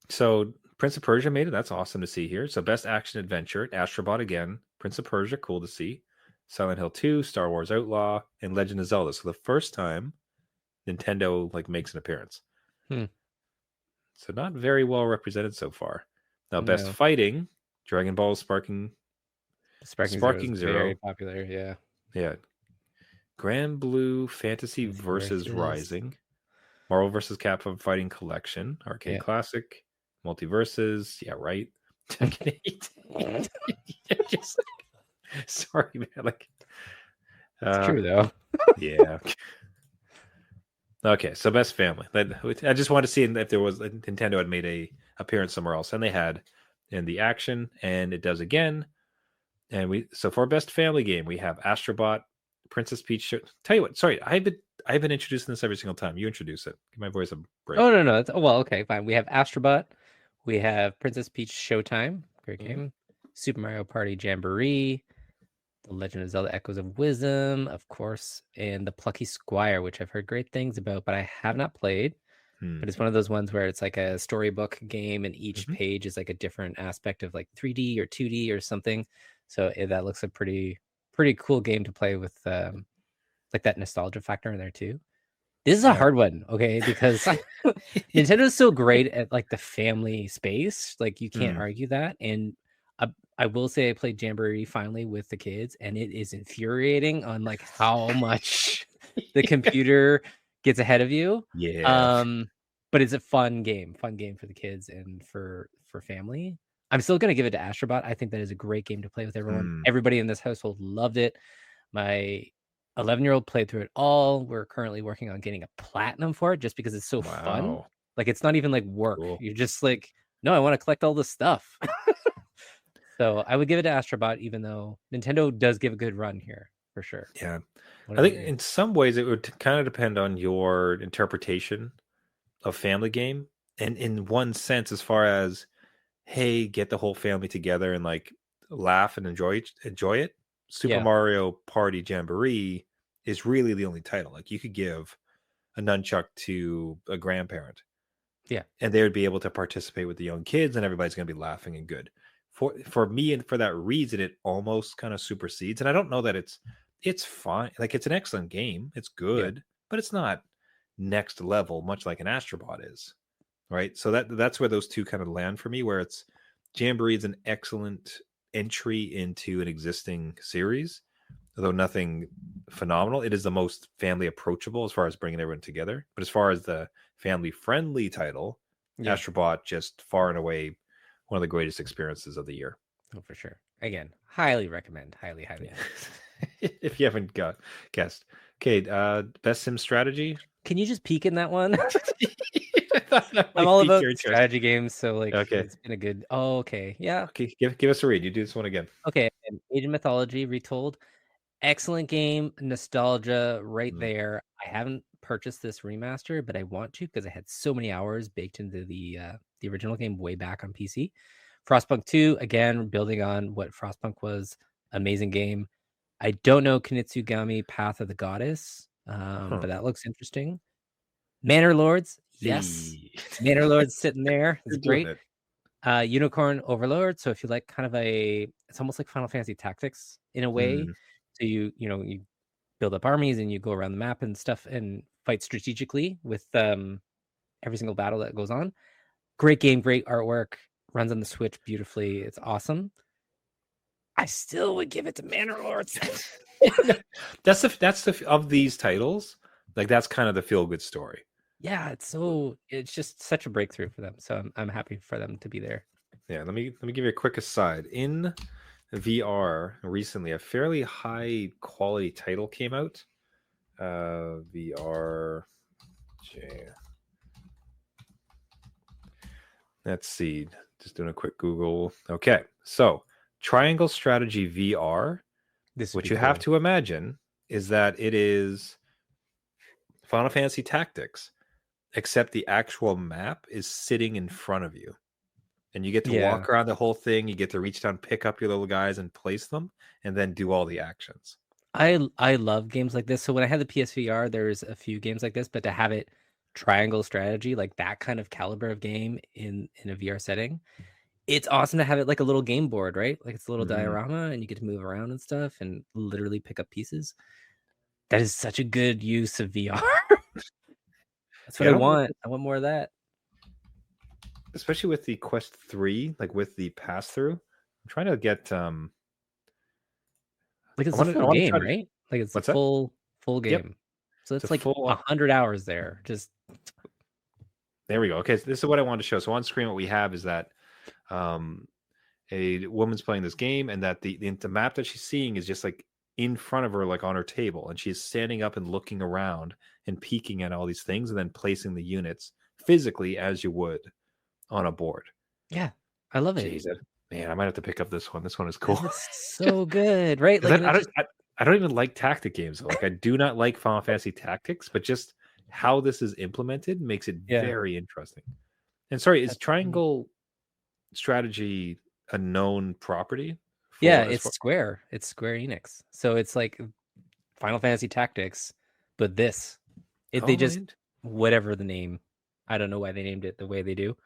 So Prince of Persia made it. That's awesome to see here. So best action adventure, Astrobot again. Prince of Persia, cool to see. Silent Hill 2, Star Wars Outlaw, and Legend of Zelda. So the first time Nintendo makes an appearance. So not very well represented so far. Now best No. fighting, Dragon Ball Sparking Zero is Zero. very popular. Yeah. Yeah. Grand Blue Fantasy versus Rising. Marvel vs. Capcom Fighting Collection, Arcade Classic, Multiverses. Yeah, right. Just, sorry, man. It's true though. Yeah. Okay, so best family. I just wanted to see if there was Nintendo had made a appearance somewhere else, and they had in the action, and it does again. And so for best family game, we have Astrobot, Princess Peach. Tell you what, sorry, I've been introducing this every single time. You introduce it. Give my voice a break. Oh no. Well, okay, fine. We have Astrobot. We have Princess Peach Showtime. Great game. Super Mario Party Jamboree. The Legend of Zelda Echoes of Wisdom, of course, and the Plucky Squire, which I've heard great things about, but I have not played. But it's one of those ones where it's like a storybook game, and each page is like a different aspect of 3D or 2D or something. So that looks a pretty cool game to play with, that nostalgia factor in there too. This is a hard one, okay? Because Nintendo's so great at the family space, you can't argue that. And I will say I played Jamboree finally with the kids, and it is infuriating on how much the computer gets ahead of you. Yeah. But it's a fun game for the kids and for family. I'm still gonna give it to Astrobot. I think that is a great game to play with everyone. Everybody in this household loved it. My 11-year-old played through it all. We're currently working on getting a platinum for it just because it's so fun. It's not even work. Cool. You're just no, I want to collect all this stuff. So I would give it to Astrobot, even though Nintendo does give a good run here for sure. Yeah. I think in some ways it would kind of depend on your interpretation of family game. And in one sense, as far as, hey, get the whole family together and laugh and enjoy it. Super Mario Party Jamboree is really the only title. You could give a nunchuck to a grandparent. Yeah. And they would be able to participate with the young kids, and everybody's going to be laughing and good. For me, and for that reason, it almost kind of supersedes. And I don't know that it's fine. It's an excellent game. It's good, but it's not next level, much like an Astrobot is. Right. So that's where those two kind of land for me, where it's Jamboree is an excellent entry into an existing series, although nothing phenomenal. It is the most family approachable as far as bringing everyone together. But as far as the family friendly title, Astrobot just far and away one of the greatest experiences of the year. Oh, for sure. Again, highly recommend. Highly. If you haven't guessed. Okay, best sim strategy. Can you just peek in that one? I'm all about strategy games, so okay. It's been a good. Oh, okay, yeah. Okay, give us a read. You do this one again. Okay, Age of Mythology Retold, excellent game, nostalgia right there. I haven't purchased this remaster, but I want to because I had so many hours baked into the original game way back on PC. Frostpunk 2, again, building on what Frostpunk was, amazing game. I don't know Kunitsugami Path of the Goddess, but that looks interesting. Manor Lords, yes. Hey. Manor Lords sitting there. It's You're doing great. it. Unicorn Overlord. So if you like kind of it's almost like Final Fantasy Tactics in a way. So you build up armies and you go around the map and stuff and fight strategically with every single battle that goes on. Great game, great artwork, runs on the Switch beautifully. It's awesome. I still would give it to Manor Lords. That's the of these titles, like that's kind of the feel good story. Yeah, it's just such a breakthrough for them. So I'm happy for them to be there. Yeah, let me give you a quick aside. In VR recently, a fairly high quality title came out. VR. Let's see. Just doing a quick Google. Okay, so Triangle Strategy VR. What you have to imagine is that it is Final Fantasy Tactics, except the actual map is sitting in front of you. And you get to walk around the whole thing. You get to reach down, pick up your little guys and place them, and then do all the actions. I love games like this. So when I had the PSVR, there's a few games like this, but to have it Triangle Strategy, like that kind of caliber of game in a VR setting, it's awesome to have it like a little game board, right? Like it's a little diorama and you get to move around and stuff and literally pick up pieces. That is such a good use of VR. That's what I want. I want more of that. Especially with the Quest 3, like with the pass-through. I'm trying to get like it's a full game, right? Like it's a full game. Yep. So it's like 100 hours there. Just there we go. Okay, so this is what I wanted to show. So on screen, what we have is that a woman's playing this game, and that the map that she's seeing is just like in front of her, like on her table, and she's standing up and looking around and peeking at all these things, and then placing the units physically as you would on a board. Yeah, I love it. Jeez, man, I might have to pick up this one. This one is cool. It's so good, right? Like I don't even like tactic games. Like I do not like Final Fantasy Tactics, but just how this is implemented makes it very interesting. And sorry, is Triangle Strategy a known property? It's Square. It's Square Enix. So it's like Final Fantasy Tactics, but this. They just whatever the name. I don't know why they named it the way they do.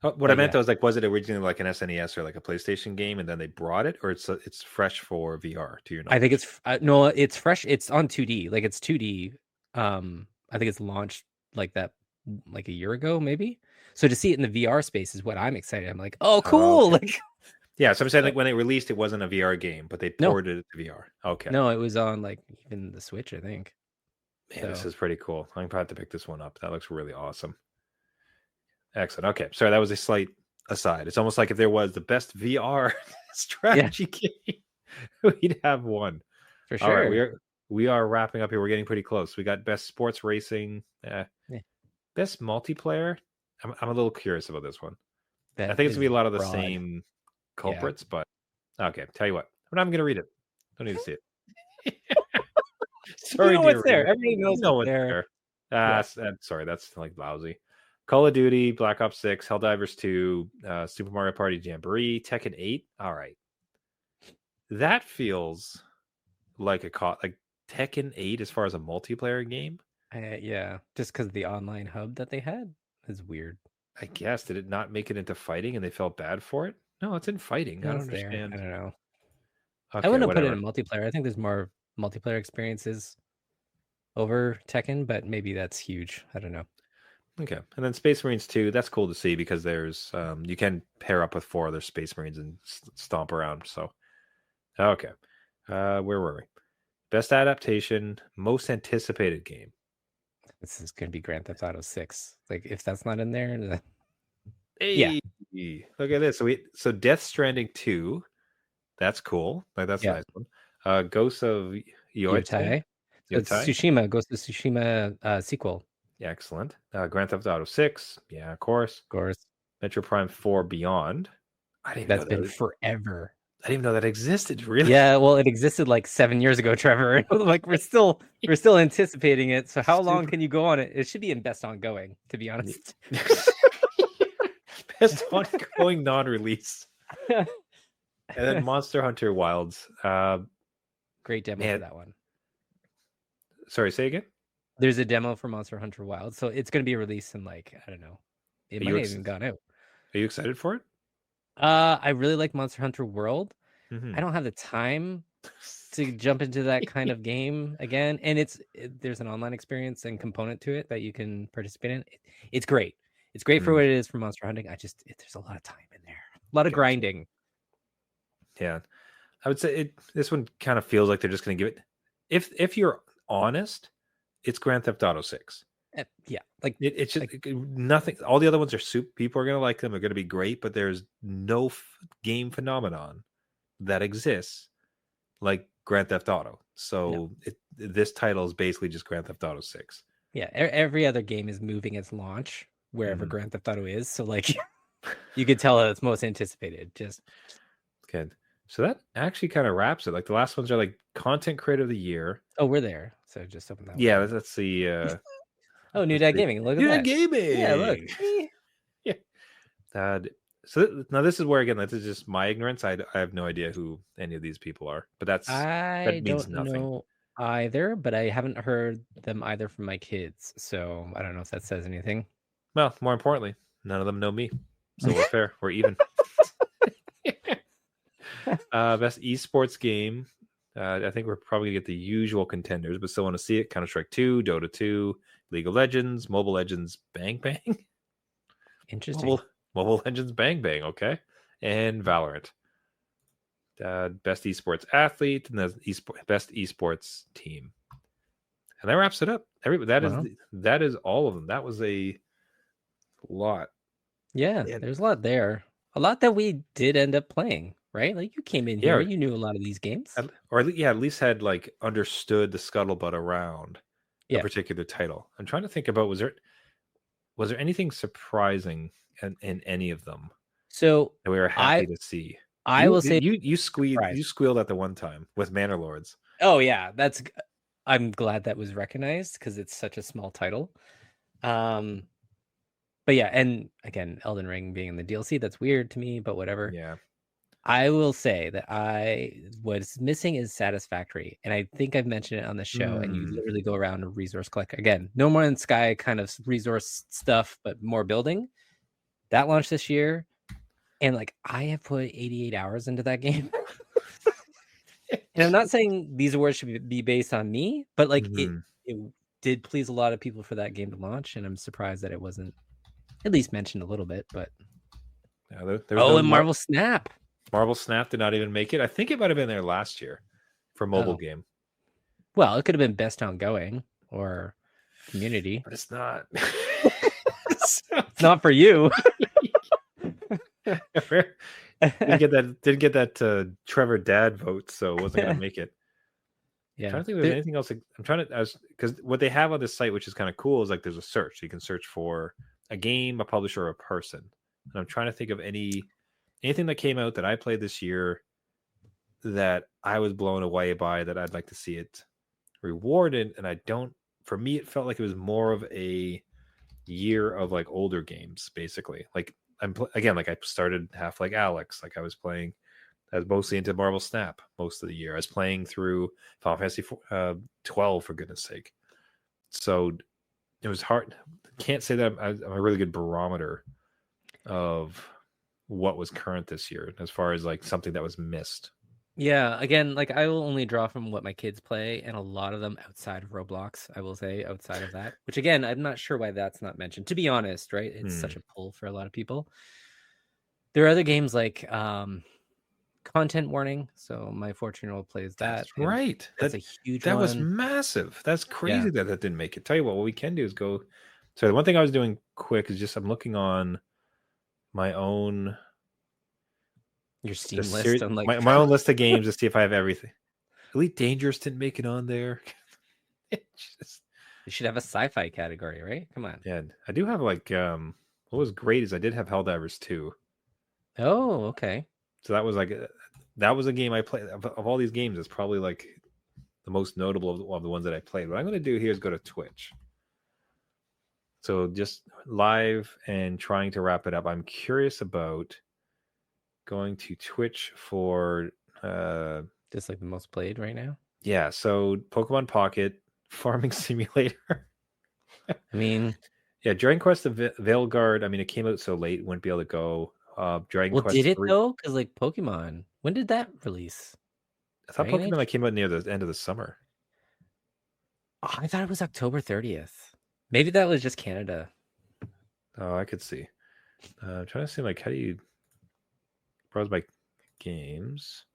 What I meant though is like, was it originally like an SNES or like a PlayStation game, and then they brought it, or it's fresh for VR? To your knowledge? I think it's no, it's fresh. It's on 2D. Like it's 2D. I think it's launched like that, like a year ago, maybe. So to see it in the VR space is what I'm excited. I'm like, oh, cool! Okay. Like, yeah. So I'm saying like when they released, it wasn't a VR game, but they ported it to VR. Okay. No, it was on like even the Switch, I think. Man, this is pretty cool. I'm proud to pick this one up. That looks really awesome. Excellent. Okay. Sorry, that was a slight aside. It's almost like if there was the best VR strategy game, we'd have one. For sure. All right, we are wrapping up here. We're getting pretty close. We got best sports racing, best multiplayer. I'm a little curious about this one. I think it's gonna be a lot of the same culprits, but okay. Tell you what, I'm not even gonna read it. Don't need to see it. Sorry, you know what's there. Everybody knows what's there. Sorry, that's like lousy. Call of Duty, Black Ops 6, Helldivers 2, Super Mario Party Jamboree, Tekken 8. All right. That feels like like Tekken 8 as far as a multiplayer game. Yeah, just because the online hub that they had is weird. I guess. Did it not make it into fighting and they felt bad for it? No, it's in fighting. I don't understand. I don't know. Okay, I wouldn't put it in multiplayer. I think there's more multiplayer experiences over Tekken, but maybe that's huge. I don't know. Okay, and then Space Marines 2, that's cool to see because there's you can pair up with 4 other Space Marines and stomp around. So, okay, where were we? Best adaptation, most anticipated game. This is going to be Grand Theft Auto 6. Like if that's not in there, then... Hey, look at this. So Death Stranding 2, that's cool. Like that's a nice one. Ghosts of Yotai. It's Tsushima, Ghost of Tsushima sequel. Yeah, excellent. Grand Theft Auto 6. Yeah, of course. Metro Prime 4 Beyond. That's been forever. I didn't even know that existed, really. Yeah, well, it existed like 7 years ago, Trevor. Like we're still anticipating it. So how long can you go on it? It should be in best ongoing, to be honest. Best ongoing non-release. And then Monster Hunter Wilds. Great demo Man, for that one. sorry, say again. There's a demo for Monster Hunter Wild, so it's going to be released in like, I don't know. It Are might you have even gone out. are you excited for it? I really like Monster Hunter World. Mm-hmm. I don't have the time to jump into that kind of game again, and there's an online experience and component to it that you can participate in. It's great. It's great for what it is for monster hunting. There's a lot of time in there, a lot of grinding. Yeah, I would say this one kind of feels like they're just going to give it. If you're honest, it's Grand Theft Auto 6. Yeah, like it's just nothing. All the other ones are soup. People are going to like them. They're going to be great, but there's no game phenomenon that exists like Grand Theft Auto. So this title is basically just Grand Theft Auto 6. Yeah, every other game is moving its launch wherever Grand Theft Auto is. So like, you could tell it's most anticipated. Just good. So that actually kind of wraps it. Like the last ones are like content creator of the year. Oh, we're there. So just open that. Yeah, let's see. Oh, New Dad Gaming. Look at that. New Dad Gaming. Yeah, look. Yeah. So now this is where again, this is just my ignorance. I have no idea who any of these people are, but that means nothing. Know either, but I haven't heard them either from my kids, so I don't know if that says anything. Well, more importantly, none of them know me, so we're fair. We're even. Best esports game. I think we're probably gonna get the usual contenders, but still want to see it. Counter-Strike 2, Dota 2, League of Legends, Mobile Legends, Bang Bang. Interesting. Mobile Legends, Bang Bang. Okay, and Valorant. Best esports athlete and the best esports team, and that wraps it up. That is all of them. That was a lot. Yeah, there's a lot there. A lot that we did end up playing, right? Like you came in here, you knew a lot of these games, or at least had like understood the scuttlebutt around a particular title. I'm trying to think about was there anything surprising in any of them? So that we were happy to see. I will say you squealed at the one time with Manor Lords. Oh yeah, I'm glad that was recognized because it's such a small title. But yeah, and again, Elden Ring being in the DLC, that's weird to me, but whatever. Yeah. I will say that what's missing is Satisfactory, and I think I've mentioned it on the show. And you literally go around and resource collect again. No more in Sky kind of resource stuff, but more building. That launched this year. And like I have put 88 hours into that game. And I'm not saying these awards should be based on me, but like it did please a lot of people for that game to launch, and I'm surprised that it wasn't at least mentioned a little bit. But and Marvel Snap. Marvel Snap did not even make it. I think it might have been there last year for mobile game. Well, it could have been best ongoing or community, but it's not. It's not for you. Didn't get that Trevor dad vote, so it wasn't gonna make it. Yeah, I'm trying to think if there's anything else. I'm trying to, because what they have on this site, which is kind of cool, is like there's a search. So you can search for a game, a publisher, or a person. And I'm trying to think of anything that came out that I played this year that I was blown away by, that I'd like to see it rewarded. And I don't. For me, it felt like it was more of a year of like older games, basically. Like like I started half like Alex. Like I was mostly into Marvel Snap most of the year. I was playing through Final Fantasy 12, for goodness sake. So it was hard. Can't say that I'm a really good barometer of what was current this year as far as like something that was missed. Yeah, again, like I will only draw from what my kids play, and a lot of them outside of Roblox, I will say, outside of that, which again, I'm not sure why that's not mentioned, to be honest, right? It's such a pull for a lot of people. There are other games like Content Warning. So my 14-year-old plays that. That's right. That's a huge one. That was one. massive. That's crazy that didn't make it. Tell you what we can do is go. So the one thing I was doing quick is just I'm looking on my own. Your Steam list. On like my own list of games to see if I have everything. Elite Dangerous didn't make it on there. You should have a sci-fi category, right? Come on. Yeah, I do have like what was great is I did have Helldivers 2. Oh, okay. So that was a game I played. Of all these games, it's probably like the most notable of the ones that I played. What I'm going to do here is go to Twitch. So just live and trying to wrap it up. I'm curious about going to Twitch for just like the most played right now. Yeah, so Pokemon Pocket, Farming Simulator. I mean, Yeah, Dragon Quest of Veilguard. I mean, it came out so late, wouldn't be able to go. Dragon well, did Quest it 3. though? Because like Pokemon, when did that release? I thought Dragon Pokemon Age? like came out near the end of the summer. Oh, I thought it was October 30th. Maybe that was just Canada. Oh, I could see. I'm trying to see like how do you browse my games?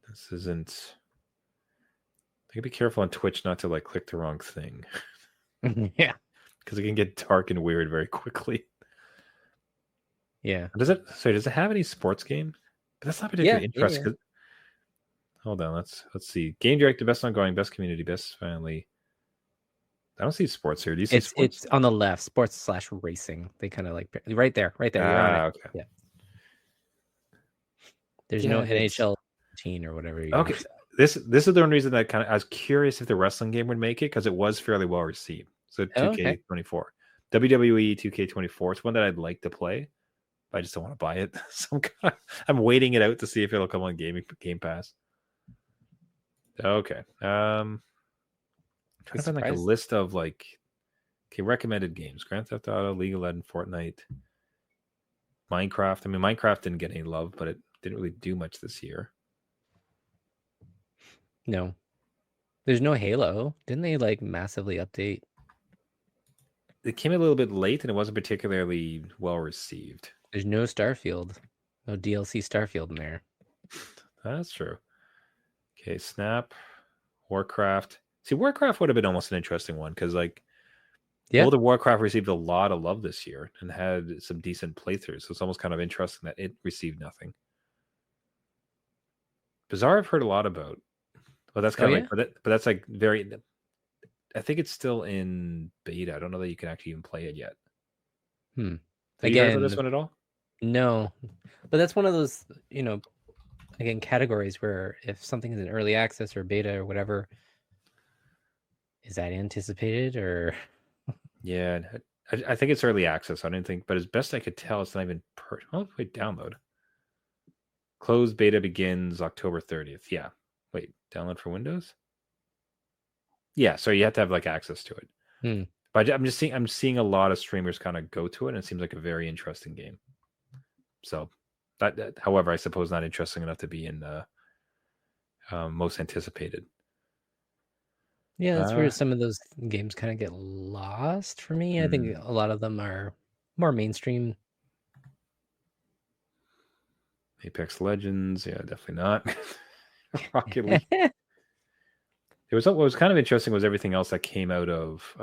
This isn't. I gotta be careful on Twitch not to like click the wrong thing Yeah. because it can get dark and weird very quickly. Yeah. Does it? Sorry, does it have any sports game? But that's not Yeah. particularly Yeah. interesting. 'Cause- hold on, let's see. Game director, best ongoing, best community, best family. I don't see sports here. Do you see sports? It's on the left, sports/racing. They kind of like right there. You're on it. Okay. Yeah. There's Yeah, no it's NHL team or whatever. okay. This is the one reason that I was curious if the wrestling game would make it because it was fairly well received. So Oh, okay. 2K24, WWE 2K24. It's one that I'd like to play, but I just don't want to buy it. So I'm waiting it out to see if it'll come on Game Pass. Okay. Trying to find like a list of like recommended games: Grand Theft Auto, League of Legends, Fortnite, Minecraft. I mean, Minecraft didn't get any love, but it didn't really do much this year. No. There's no Halo. Didn't they like massively update? It came a little bit late and it wasn't particularly well received. There's no Starfield. No DLC Starfield in there. That's true. Okay, Snap, Warcraft. See, Warcraft would have been almost an interesting one because like World of Warcraft received a lot of love this year and had some decent playthroughs. So it's almost kind of interesting that it received nothing. Bizarre, I've heard a lot about. Well, that's kind of like, but that's like very. I think it's still in beta. I don't know that you can actually even play it yet. Have you heard of this one at all? No, but that's one of those, again, categories where if something is in early access or beta or whatever, is that anticipated or? Yeah, I think it's early access. I didn't think, but as best I could tell, it's not even wait, download. Closed beta begins October 30th. Yeah. Wait, download for Windows? Yeah, so you have to have like access to it. But I'm seeing a lot of streamers kind of go to it, and it seems like a very interesting game. So that however, I suppose not interesting enough to be in the most anticipated. Yeah, that's where some of those games kind of get lost for me. I think a lot of them are more mainstream. Apex Legends, yeah, definitely not. Rocket League. What was kind of interesting was everything else that came out of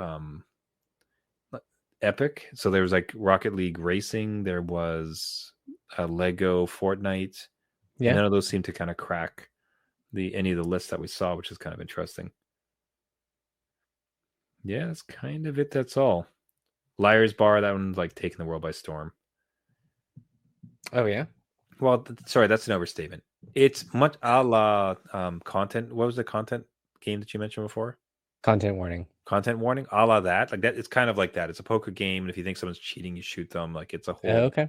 Epic. So there was like Rocket League Racing, there was Lego Fortnite. Yeah. None of those seemed to kind of crack any of the lists that we saw, which is kind of interesting. Yeah, that's kind of it. That's all. Liar's Bar, that one's like taking the world by storm. Oh, yeah? Well, sorry, that's an overstatement. It's much a la content. What was the content game that you mentioned before? Content warning. Content warning, a la that. Like that, it's kind of like that. It's a poker game, and if you think someone's cheating, you shoot them. Like it's a whole. Oh, okay.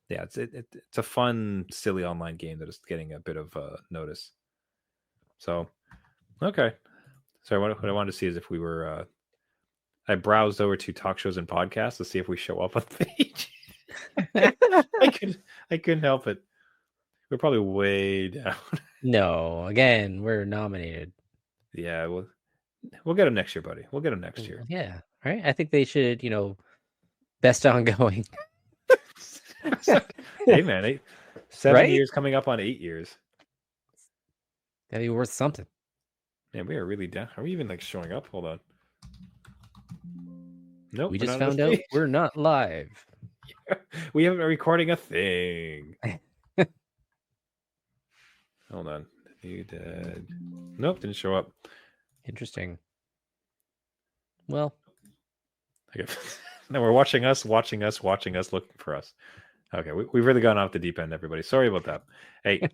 Yeah, it's a fun, silly online game that is getting a bit of notice. So, okay. So what I wanted to see is if we were. I browsed over to talk shows and podcasts to see if we show up on the page. I couldn't help it. We're probably way down. No, again, we're nominated. Yeah, we'll get them next year, buddy. We'll get them next year. Yeah, right. I think they should, best ongoing. Hey, man, 7 years coming up on 8 years. That'd be worth something. Man, we are really down. Are we even like showing up? Hold on. Nope. We just found out we're not live. We haven't been recording a thing. Hold on. You did. Nope, didn't show up. Interesting. Well, no, we're watching us, looking for us. Okay, we've really gone off the deep end, everybody. Sorry about that. Hey,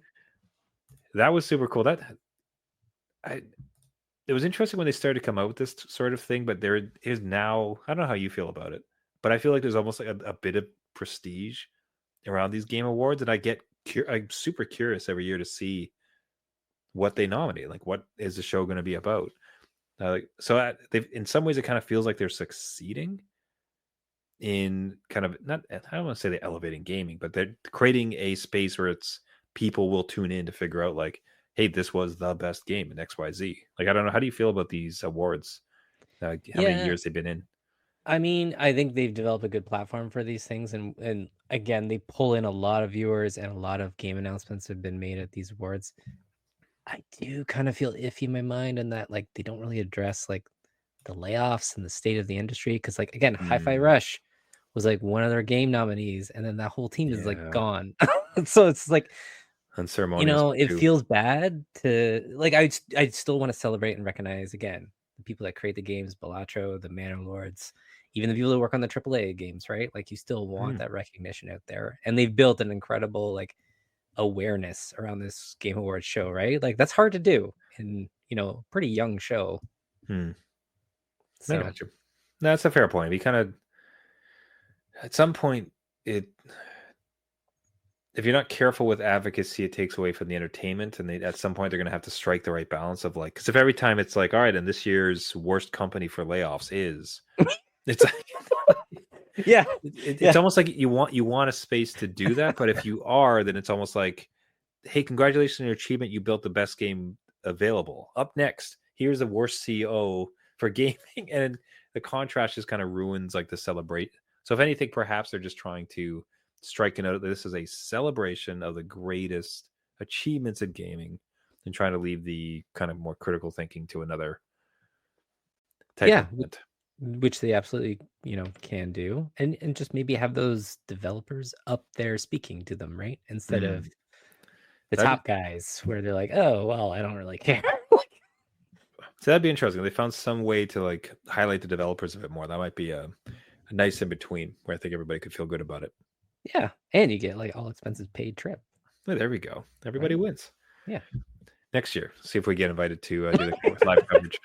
that was super cool. It was interesting when they started to come out with this sort of thing, but there is now, I don't know how you feel about it, but I feel like there's almost like a bit of prestige around these game awards, and I'm super curious every year to see what they nominate. Like, what is the show going to be about? They've, in some ways, it kind of feels like they're succeeding in kind of, not, I don't want to say they're elevating gaming, but they're creating a space where it's people will tune in to figure out like, hey, this was the best game in XYZ. Like, I don't know. How do you feel about these awards? How many years they've been in? I mean, I think they've developed a good platform for these things, and again, they pull in a lot of viewers, and a lot of game announcements have been made at these awards. I do kind of feel iffy in my mind, in that like they don't really address like the layoffs and the state of the industry, because like again, Hi-Fi Rush was like one of their game nominees, and then that whole team is like gone. So it's like, unceremonious. It feels bad to like. I still want to celebrate and recognize again the people that create the games, Balatro, the Manor Lords, even the people that work on the AAA games, right? Like, you still want that recognition out there, and they've built an incredible like awareness around this Game Awards show, right? Like, that's hard to do in pretty young show. I got you. That's a fair point. We kind of, at some point, if you're not careful with advocacy, it takes away from the entertainment, and at some point they're going to have to strike the right balance of like, because if every time it's like, all right, and this year's worst company for layoffs is, it's like, it's almost like you want a space to do that, but if you are, then it's almost like, hey, congratulations on your achievement, you built the best game available. Up next, here's the worst CEO for gaming, and the contrast just kind of ruins like the celebrate. So if anything, perhaps they're just trying to strike a note that this is a celebration of the greatest achievements in gaming, and trying to leave the kind of more critical thinking to another type of event. Which they absolutely can do, and just maybe have those developers up there speaking to them, right, instead of the top guys, where they're like, oh well, I don't really care. So that'd be interesting. They found some way to like highlight the developers a bit more. That might be a nice in between where I think everybody could feel good about it. Yeah, and you get like all expenses paid trip. Well, there we go. Everybody wins. Yeah. Next year, see if we get invited to do the live coverage.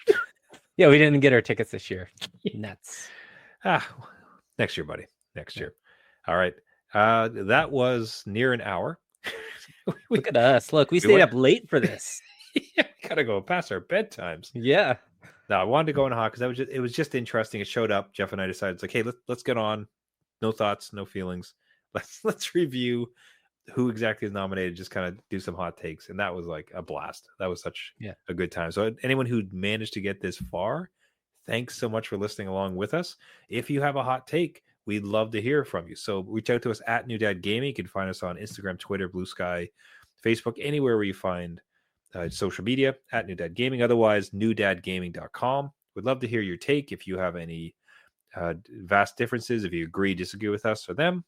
Yeah, we didn't get our tickets this year. Nuts. Next year, buddy. Next year. All right. That was near an hour. Look at us. Look, we stayed up late for this. Yeah, we gotta go past our bedtimes. Yeah. No, I wanted to go on hot because it was just interesting. It showed up. Jeff and I decided it's like, hey, let's get on. No thoughts, no feelings. Let's review who exactly is nominated. Just kind of do some hot takes, and that was like a blast. That was such a good time. So anyone who managed to get this far, thanks so much for listening along with us. If you have a hot take, we'd love to hear from you. So reach out to us at New Dad Gaming. You can find us on Instagram, Twitter, Blue Sky, Facebook, anywhere where you find social media at New Dad Gaming. Otherwise, newdadgaming.com. We'd love to hear your take. If you have any vast differences, if you agree, disagree with us or them,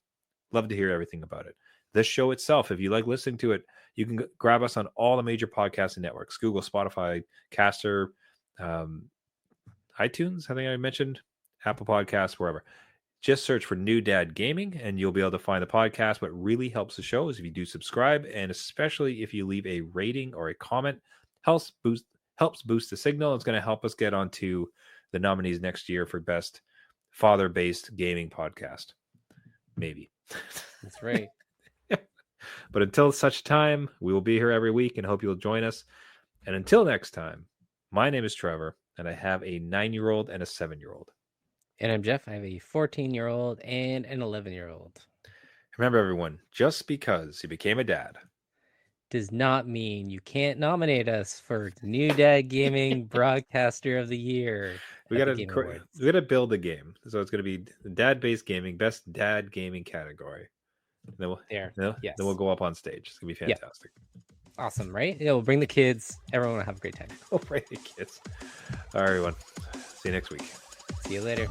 love to hear everything about it. This show itself, if you like listening to it, you can grab us on all the major podcasting networks: Google, Spotify, Caster, iTunes, I think I mentioned, Apple Podcasts, wherever. Just search for New Dad Gaming and you'll be able to find the podcast. What really helps the show is if you do subscribe, and especially if you leave a rating or a comment, helps boost the signal. It's going to help us get onto the nominees next year for best father-based gaming podcast. Maybe. That's right. But until such time, we will be here every week and hope you'll join us. And until next time, my name is Trevor, and I have a 9-year-old and a 7-year-old. And I'm Jeff. I have a 14-year-old and an 11-year-old. Remember, everyone, just because you became a dad does not mean you can't nominate us for New Dad Gaming Broadcaster of the Year. We gotta build a game, so it's gonna be dad-based gaming, best dad gaming category. And then we'll go up on stage. It's gonna be fantastic. Yeah. Awesome, right? Yeah, we'll bring the kids. Everyone will have a great time. We'll bring the kids. All right, everyone. See you next week. See you later.